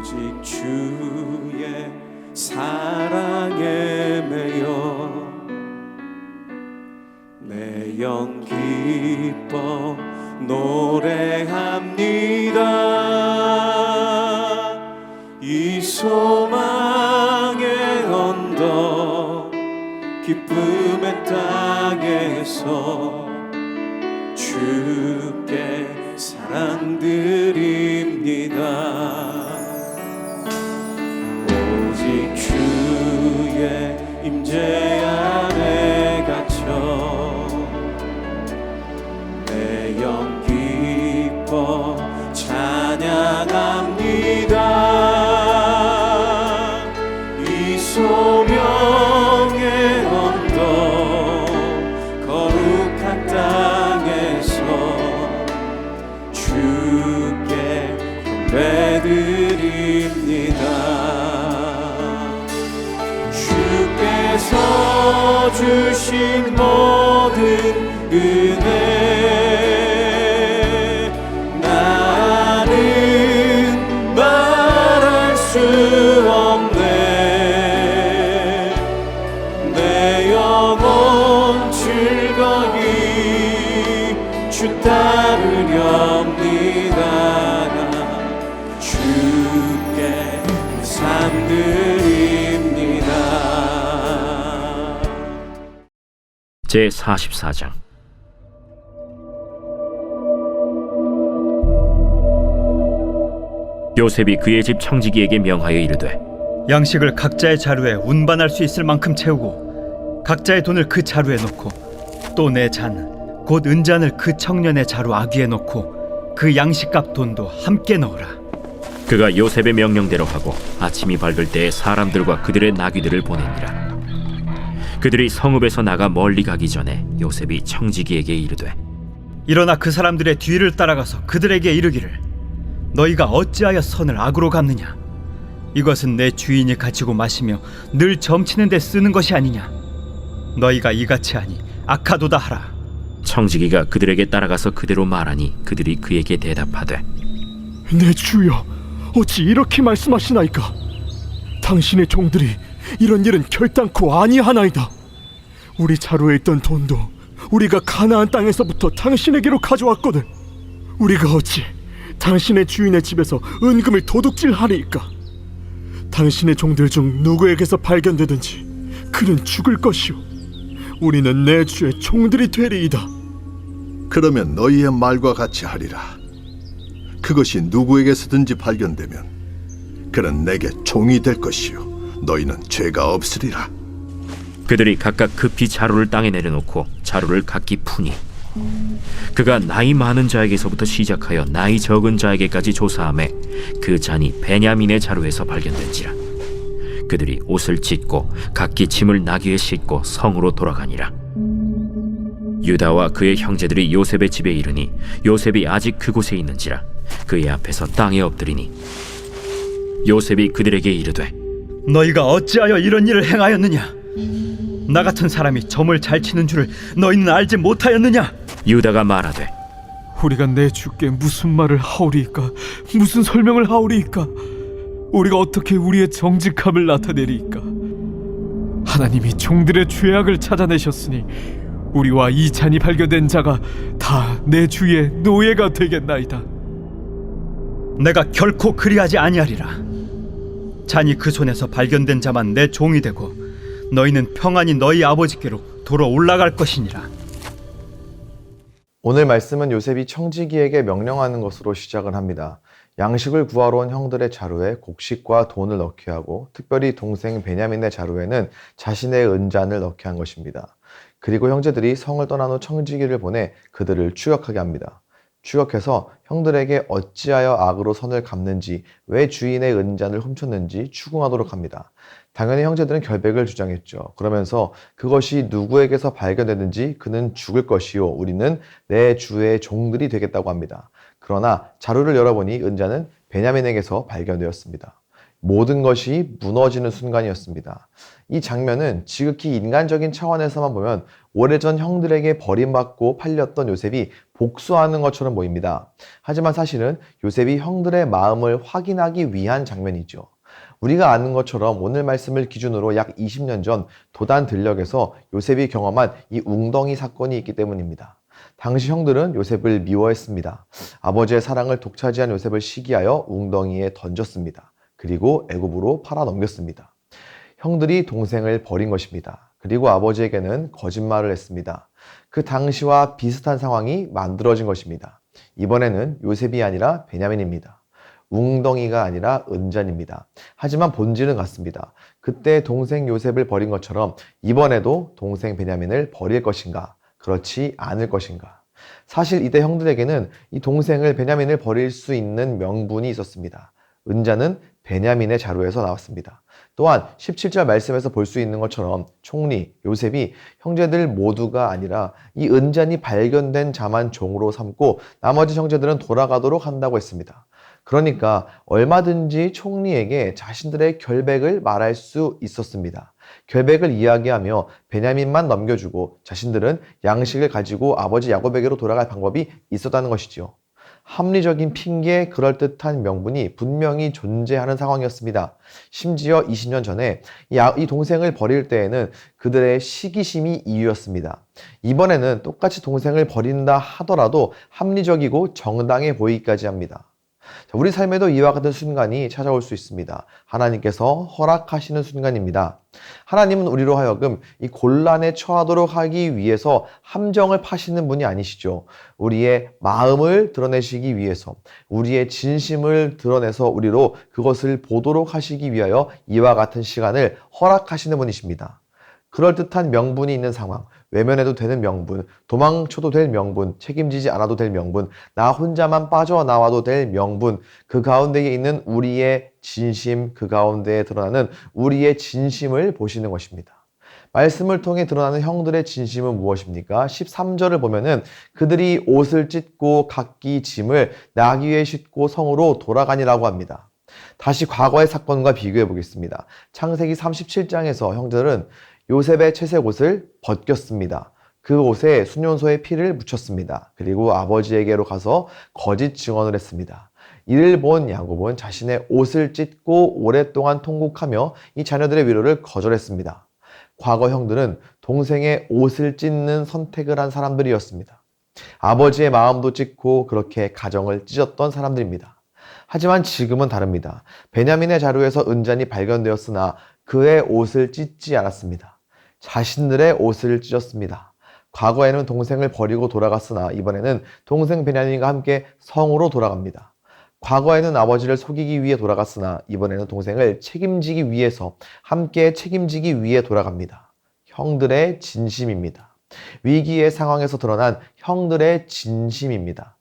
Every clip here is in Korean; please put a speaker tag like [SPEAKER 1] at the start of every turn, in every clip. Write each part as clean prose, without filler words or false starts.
[SPEAKER 1] 오직 주의 사랑에 매여 내 영 기뻐 노래합니다. 이 소망의 언덕 기쁨의 땅에서 주께 사랑 드립니다. 오직 주의 임재 안에 갇혀 내 영 기뻐 찬양합니다. 이 소명의 언덕 거룩한 땅에서 주께 경배드립니다. 주께서 주신 모든 은혜 나는 말할 수 없네. 내 영혼 즐거이 주 따르렵니다. 주께 삶 드립니다.
[SPEAKER 2] 제44장 요셉이 그의 집 청지기에게 명하여 이르되
[SPEAKER 3] 양식을 각자의 자루에 운반할 수 있을 만큼 채우고 각자의 돈을 그 자루에 놓고 또 내 잔 곧 은잔을 그 청년의 자루 아귀에 놓고 그 양식값 돈도 함께 넣으라.
[SPEAKER 2] 그가 요셉의 명령대로 하고 아침이 밝을 때에 사람들과 그들의 나귀들을 보내니라. 그들이 성읍에서 나가 멀리 가기 전에 요셉이 청지기에게 이르되
[SPEAKER 3] 일어나 그 사람들의 뒤를 따라가서 그들에게 이르기를 너희가 어찌하여 선을 악으로 갚느냐. 이것은 내 주인이 가지고 마시며 늘 점치는 데 쓰는 것이 아니냐. 너희가 이같이 하니 악하도다 하라.
[SPEAKER 2] 청지기가 그들에게 따라가서 그대로 말하니 그들이 그에게 대답하되
[SPEAKER 4] 내 주여, 어찌 이렇게 말씀하시나이까? 당신의 종들이 이런 일은 결단코 아니하나이다. 우리 자루에 있던 돈도 우리가 가나안 땅에서부터 당신에게로 가져왔거든. 우리가 어찌 당신의 주인의 집에서 은금을 도둑질하리이까? 당신의 종들 중 누구에게서 발견되든지 그는 죽을 것이오. 우리는 내 주의 종들이 되리이다.
[SPEAKER 5] 그러면 너희의 말과 같이 하리라. 그것이 누구에게서든지 발견되면 그는 내게 종이 될 것이요 너희는 죄가 없으리라.
[SPEAKER 2] 그들이 각각 급히 자루를 땅에 내려놓고 자루를 각기 푸니 그가 나이 많은 자에게서부터 시작하여 나이 적은 자에게까지 조사하매 그 잔이 베냐민의 자루에서 발견된지라. 그들이 옷을 찢고 각기 짐을 나귀에 싣고 성으로 돌아가니라. 유다와 그의 형제들이 요셉의 집에 이르니 요셉이 아직 그곳에 있는지라. 그의 앞에서 땅에 엎드리니 요셉이 그들에게 이르되
[SPEAKER 3] 너희가 어찌하여 이런 일을 행하였느냐. 나 같은 사람이 점을 잘 치는 줄을 너희는 알지 못하였느냐.
[SPEAKER 2] 유다가 말하되
[SPEAKER 4] 우리가 내 주께 무슨 말을 하오리이까? 무슨 설명을 하오리이까? 우리가 어떻게 우리의 정직함을 나타내리이까? 하나님이 종들의 죄악을 찾아내셨으니 우리와 이 잔이 발견된 자가 다 내 주의 노예가 되겠나이다.
[SPEAKER 3] 내가 결코 그리하지 아니하리라. 잔이 그 손에서 발견된 자만 내 종이 되고 너희는 평안히 너희 아버지께로 돌아 올라갈 것이니라.
[SPEAKER 6] 오늘 말씀은 요셉이 청지기에게 명령하는 것으로 시작을 합니다. 양식을 구하러 온 형들의 자루에 곡식과 돈을 넣게 하고 특별히 동생 베냐민의 자루에는 자신의 은잔을 넣게 한 것입니다. 그리고 형제들이 성을 떠난 후 청지기를 보내 그들을 추격하게 합니다. 추격해서 형들에게 어찌하여 악으로 선을 갚는지, 왜 주인의 은잔을 훔쳤는지 추궁하도록 합니다. 당연히 형제들은 결백을 주장했죠. 그러면서 그것이 누구에게서 발견되든지 그는 죽을 것이요 우리는 내 주의 종들이 되겠다고 합니다. 그러나 자루를 열어보니 은잔은 베냐민에게서 발견되었습니다. 모든 것이 무너지는 순간이었습니다. 이 장면은 지극히 인간적인 차원에서만 보면 오래전 형들에게 버림받고 팔렸던 요셉이 복수하는 것처럼 보입니다. 하지만 사실은 요셉이 형들의 마음을 확인하기 위한 장면이죠. 우리가 아는 것처럼 오늘 말씀을 기준으로 약 20년 전 도단 들녘에서 요셉이 경험한 이 웅덩이 사건이 있기 때문입니다. 당시 형들은 요셉을 미워했습니다. 아버지의 사랑을 독차지한 요셉을 시기하여 웅덩이에 던졌습니다. 그리고 애굽으로 팔아 넘겼습니다. 형들이 동생을 버린 것입니다. 그리고 아버지에게는 거짓말을 했습니다. 그 당시와 비슷한 상황이 만들어진 것입니다. 이번에는 요셉이 아니라 베냐민입니다. 웅덩이가 아니라 은잔입니다. 하지만 본질은 같습니다. 그때 동생 요셉을 버린 것처럼 이번에도 동생 베냐민을 버릴 것인가? 그렇지 않을 것인가? 사실 이때 형들에게는 이 동생을 베냐민을 버릴 수 있는 명분이 있었습니다. 은잔은 베냐민의 자루에서 나왔습니다. 또한 17절 말씀에서 볼 수 있는 것처럼 총리 요셉이 형제들 모두가 아니라 이 은잔이 발견된 자만 종으로 삼고 나머지 형제들은 돌아가도록 한다고 했습니다. 그러니까 얼마든지 총리에게 자신들의 결백을 말할 수 있었습니다. 결백을 이야기하며 베냐민만 넘겨주고 자신들은 양식을 가지고 아버지 야곱에게로 돌아갈 방법이 있었다는 것이지요. 합리적인 핑계, 그럴듯한 명분이 분명히 존재하는 상황이었습니다. 심지어 20년 전에 이 동생을 버릴 때에는 그들의 시기심이 이유였습니다. 이번에는 똑같이 동생을 버린다 하더라도 합리적이고 정당해 보이기까지 합니다. 우리 삶에도 이와 같은 순간이 찾아올 수 있습니다. 하나님께서 허락하시는 순간입니다. 하나님은 우리로 하여금 이 곤란에 처하도록 하기 위해서 함정을 파시는 분이 아니시죠. 우리의 마음을 드러내시기 위해서, 우리의 진심을 드러내서 우리로 그것을 보도록 하시기 위하여 이와 같은 시간을 허락하시는 분이십니다. 그럴듯한 명분이 있는 상황, 외면해도 되는 명분, 도망쳐도 될 명분, 책임지지 않아도 될 명분, 나 혼자만 빠져나와도 될 명분, 그 가운데에 있는 우리의 진심, 그 가운데에 드러나는 우리의 진심을 보시는 것입니다. 말씀을 통해 드러나는 형들의 진심은 무엇입니까? 13절을 보면은 그들이 옷을 찢고 각기 짐을 나귀 위에 싣고 성으로 돌아가니라고 합니다. 다시 과거의 사건과 비교해 보겠습니다. 창세기 37장에서 형들은 요셉의 채색 옷을 벗겼습니다. 그 옷에 순용소의 피를 묻혔습니다. 그리고 아버지에게로 가서 거짓 증언을 했습니다. 이를 본 야곱은 자신의 옷을 찢고 오랫동안 통곡하며 이 자녀들의 위로를 거절했습니다. 과거 형들은 동생의 옷을 찢는 선택을 한 사람들이었습니다. 아버지의 마음도 찢고 그렇게 가정을 찢었던 사람들입니다. 하지만 지금은 다릅니다. 베냐민의 자루에서 은잔이 발견되었으나 그의 옷을 찢지 않았습니다. 자신들의 옷을 찢었습니다. 과거에는 동생을 버리고 돌아갔으나 이번에는 동생 베냐민과 함께 성으로 돌아갑니다. 과거에는 아버지를 속이기 위해 돌아갔으나 이번에는 동생을 책임지기 위해서 함께 책임지기 위해 돌아갑니다. 형들의 진심입니다. 위기의 상황에서 드러난 형들의 진심입니다.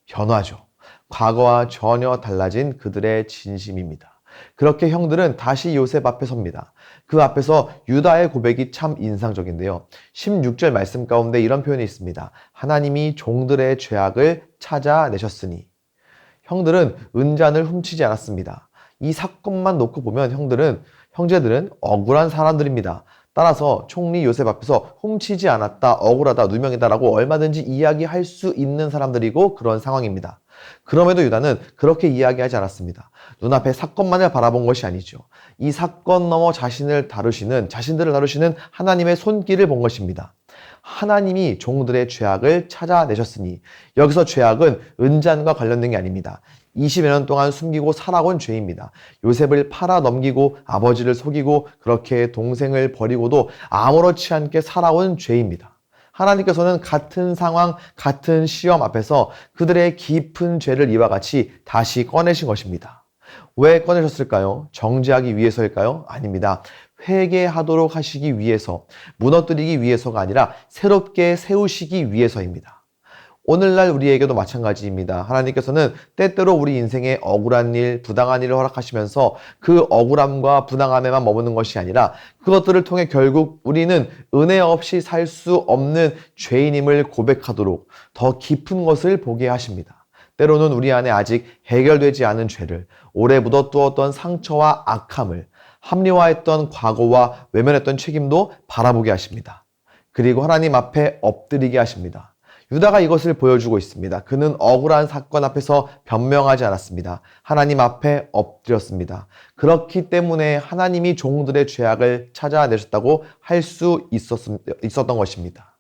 [SPEAKER 6] 변화죠. 과거와 전혀 달라진 그들의 진심입니다. 그렇게 형들은 다시 요셉 앞에 섭니다. 그 앞에서 유다의 고백이 참 인상적인데요. 16절 말씀 가운데 이런 표현이 있습니다. 하나님이 종들의 죄악을 찾아내셨으니. 형들은 은잔을 훔치지 않았습니다. 이 사건만 놓고 보면 형제들은 억울한 사람들입니다. 따라서 총리 요셉 앞에서 훔치지 않았다, 억울하다, 누명이다라고 얼마든지 이야기할 수 있는 사람들이고 그런 상황입니다. 그럼에도 유다는 그렇게 이야기하지 않았습니다. 눈앞의 사건만을 바라본 것이 아니죠. 이 사건 넘어 자신들을 다루시는 하나님의 손길을 본 것입니다. 하나님이 종들의 죄악을 찾아내셨으니, 여기서 죄악은 은잔과 관련된 게 아닙니다. 20여 년 동안 숨기고 살아온 죄입니다. 요셉을 팔아 넘기고 아버지를 속이고 그렇게 동생을 버리고도 아무렇지 않게 살아온 죄입니다. 하나님께서는 같은 상황, 같은 시험 앞에서 그들의 깊은 죄를 이와 같이 다시 꺼내신 것입니다. 왜 꺼내셨을까요? 정죄하기 위해서일까요? 아닙니다. 회개하도록 하시기 위해서, 무너뜨리기 위해서가 아니라 새롭게 세우시기 위해서입니다. 오늘날 우리에게도 마찬가지입니다. 하나님께서는 때때로 우리 인생에 억울한 일, 부당한 일을 허락하시면서 그 억울함과 부당함에만 머무는 것이 아니라 그것들을 통해 결국 우리는 은혜 없이 살 수 없는 죄인임을 고백하도록 더 깊은 것을 보게 하십니다. 때로는 우리 안에 아직 해결되지 않은 죄를, 오래 묻어두었던 상처와 악함을, 합리화했던 과거와 외면했던 책임도 바라보게 하십니다. 그리고 하나님 앞에 엎드리게 하십니다. 유다가 이것을 보여주고 있습니다. 그는 억울한 사건 앞에서 변명하지 않았습니다. 하나님 앞에 엎드렸습니다. 그렇기 때문에 하나님이 종들의 죄악을 찾아내셨다고 할 수 있었던 것입니다.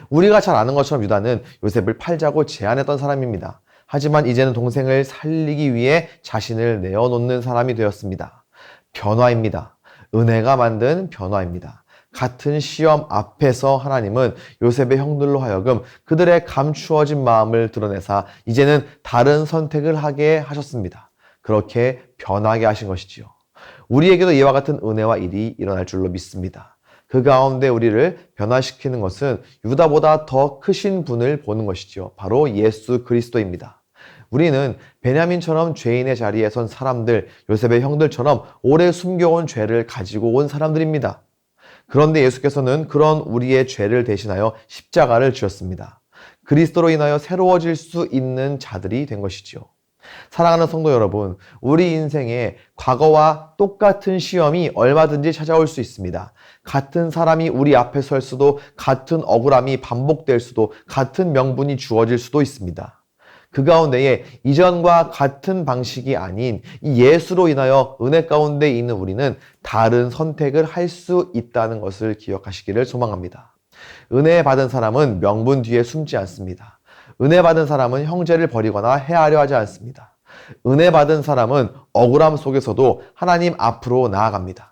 [SPEAKER 6] 우리가 잘 아는 것처럼 유다는 요셉을 팔자고 제안했던 사람입니다. 하지만 이제는 동생을 살리기 위해 자신을 내어놓는 사람이 되었습니다. 변화입니다. 은혜가 만든 변화입니다. 같은 시험 앞에서 하나님은 요셉의 형들로 하여금 그들의 감추어진 마음을 드러내사 이제는 다른 선택을 하게 하셨습니다. 그렇게 변하게 하신 것이지요. 우리에게도 이와 같은 은혜와 일이 일어날 줄로 믿습니다. 그 가운데 우리를 변화시키는 것은 유다보다 더 크신 분을 보는 것이지요. 바로 예수 그리스도입니다. 우리는 베냐민처럼 죄인의 자리에 선 사람들, 요셉의 형들처럼 오래 숨겨온 죄를 가지고 온 사람들입니다. 그런데 예수께서는 그런 우리의 죄를 대신하여 십자가를 지었습니다. 그리스도로 인하여 새로워질 수 있는 자들이 된 것이지요. 사랑하는 성도 여러분, 우리 인생에 과거와 똑같은 시험이 얼마든지 찾아올 수 있습니다. 같은 사람이 우리 앞에 설 수도, 같은 억울함이 반복될 수도, 같은 명분이 주어질 수도 있습니다. 그 가운데에 이전과 같은 방식이 아닌 이 예수로 인하여 은혜 가운데 있는 우리는 다른 선택을 할 수 있다는 것을 기억하시기를 소망합니다. 은혜 받은 사람은 명분 뒤에 숨지 않습니다. 은혜 받은 사람은 형제를 버리거나 해하려 하지 않습니다. 은혜 받은 사람은 억울함 속에서도 하나님 앞으로 나아갑니다.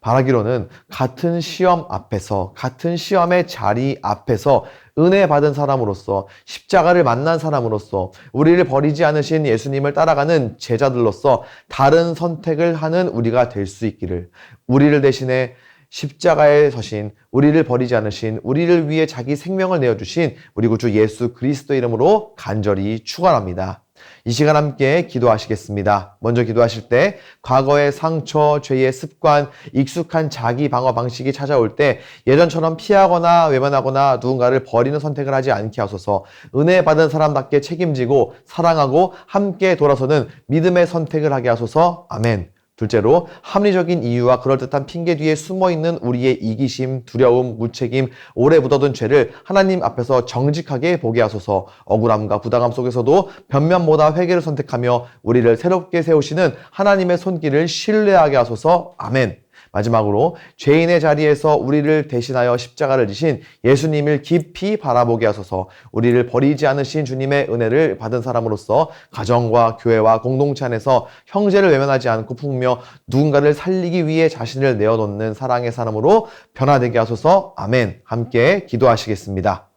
[SPEAKER 6] 바라기로는 같은 시험 앞에서, 같은 시험의 자리 앞에서 은혜 받은 사람으로서, 십자가를 만난 사람으로서, 우리를 버리지 않으신 예수님을 따라가는 제자들로서 다른 선택을 하는 우리가 될 수 있기를, 우리를 대신해 십자가에 서신, 우리를 버리지 않으신, 우리를 위해 자기 생명을 내어주신 우리 구주 예수 그리스도 이름으로 간절히 축원합니다. 이 시간 함께 기도하시겠습니다. 먼저 기도하실 때 과거의 상처, 죄의 습관, 익숙한 자기 방어 방식이 찾아올 때 예전처럼 피하거나 외면하거나 누군가를 버리는 선택을 하지 않게 하소서. 은혜 받은 사람답게 책임지고 사랑하고 함께 돌아서는 믿음의 선택을 하게 하소서. 아멘. 둘째로 합리적인 이유와 그럴듯한 핑계 뒤에 숨어있는 우리의 이기심, 두려움, 무책임, 오래 묻어둔 죄를 하나님 앞에서 정직하게 보게 하소서. 억울함과 부당함 속에서도 변면보다 회개를 선택하며 우리를 새롭게 세우시는 하나님의 손길을 신뢰하게 하소서. 아멘. 마지막으로 죄인의 자리에서 우리를 대신하여 십자가를 지신 예수님을 깊이 바라보게 하소서. 우리를 버리지 않으신 주님의 은혜를 받은 사람으로서 가정과 교회와 공동체 안에서 형제를 외면하지 않고 품으며 누군가를 살리기 위해 자신을 내어놓는 사랑의 사람으로 변화되게 하소서. 아멘. 함께 기도하시겠습니다.